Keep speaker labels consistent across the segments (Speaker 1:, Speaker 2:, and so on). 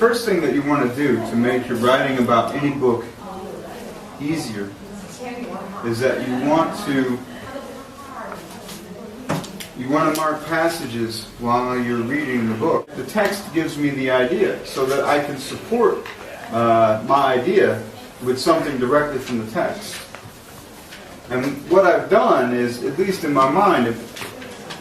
Speaker 1: first thing that you want to do to make your writing about any book easier is that you want to mark passages while you're reading the book. The text gives me the idea so that I can support my idea with something directly from the text. And what I've done is, at least in my mind,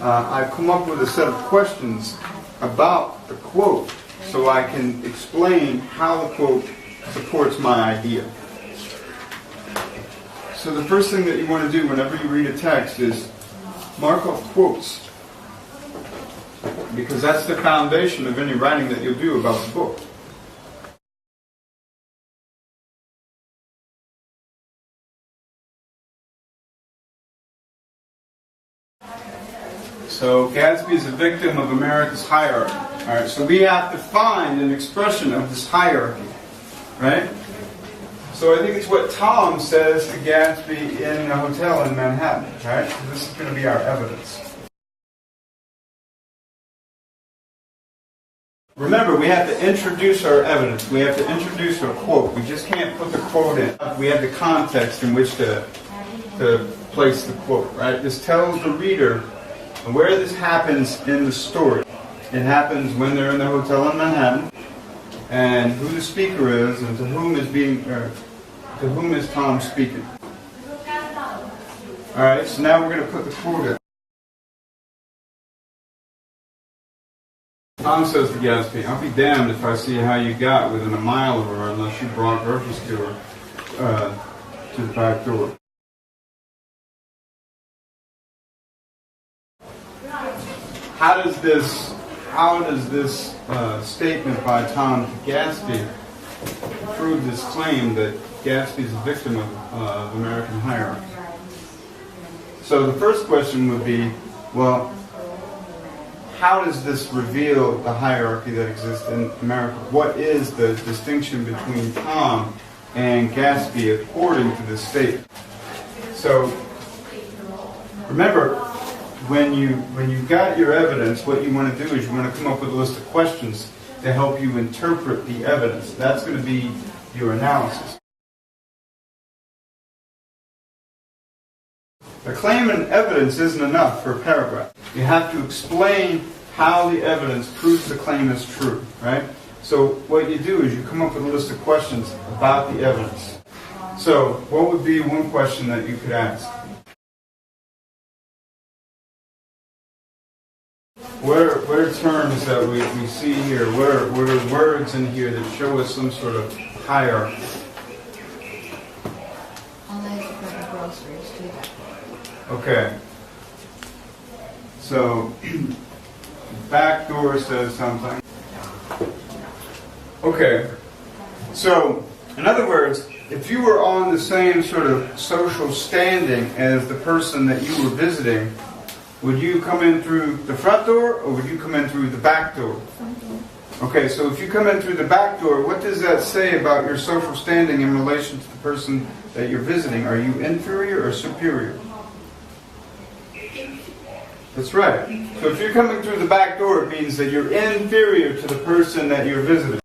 Speaker 1: I've come up with a set of questions about the quote so I can explain how the quote supports my idea. So the first thing that you want to do whenever you read a text is mark off quotes, because that's the foundation of any writing that you'll do about the book. So Gatsby is a victim of America's hierarchy. All right, so we have to find an expression of this hierarchy, right? So I think it's what Tom says to Gatsby in a hotel in Manhattan, right? So this is going to be our evidence. Remember, we have to introduce our evidence. We have to introduce our quote. We just can't put the quote in. We have the context in which to place the quote, right? This tells the reader where this happens in the story. It happens when they're in the hotel in Manhattan, and who the speaker is, and to whom is Tom speaking. All right, so now we're going to put the quote in. Tom says to Gatsby, "I'll be damned if I see how you got within a mile of her unless you brought groceries to her to the back door." How does this statement by Tom to Gatsby prove this claim that Gatsby is a victim of American hierarchy? So the first question would be, well, how does this reveal the hierarchy that exists in America? What is the distinction between Tom and Gatsby according to this statement? So remember, when you've got your evidence, what you want to do is you want to come up with a list of questions to help you interpret the evidence. That's going to be your analysis. The claim and evidence isn't enough for a paragraph. You have to explain how the evidence proves the claim is true, right? So what you do is you come up with a list of questions about the evidence. So what would be one question that you could ask? What are terms that we see here? What are words in here that show us some sort of hierarchy?
Speaker 2: Unless you bring groceries to that.
Speaker 1: Okay. So, back door says something. Okay. So, in other words, if you were on the same sort of social standing as the person that you were visiting, would you come in through the front door or would you come in through the back door? Okay, so if you come in through the back door, what does that say about your social standing in relation to the person that you're visiting? Are you inferior or superior? That's right. So if you're coming through the back door, it means that you're inferior to the person that you're visiting.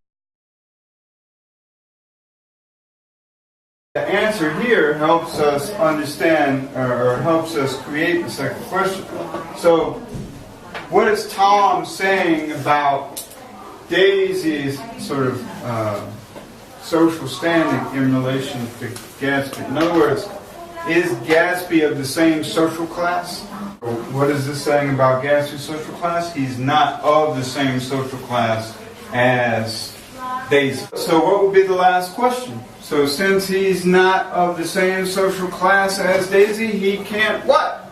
Speaker 1: The answer here helps us understand, or helps us create the second question. So, what is Tom saying about Daisy's sort of social standing in relation to Gatsby? In other words, is Gatsby of the same social class? What is this saying about Gatsby's social class? He's not of the same social class as Daisy. So what would be the last question? So since he's not of the same social class as Daisy, he can't what?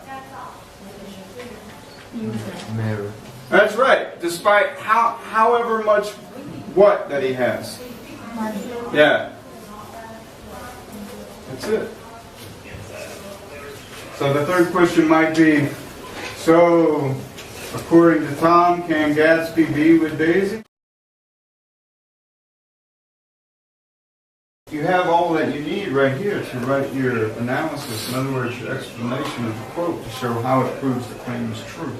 Speaker 3: Marry.
Speaker 1: That's right. Despite however much what that he has.
Speaker 2: Money.
Speaker 1: Yeah. That's it. So the third question might be, so according to Tom, can Gatsby be with Daisy? You have all that you need right here to write your analysis, in other words, your explanation of the quote to show how it proves the claim is true.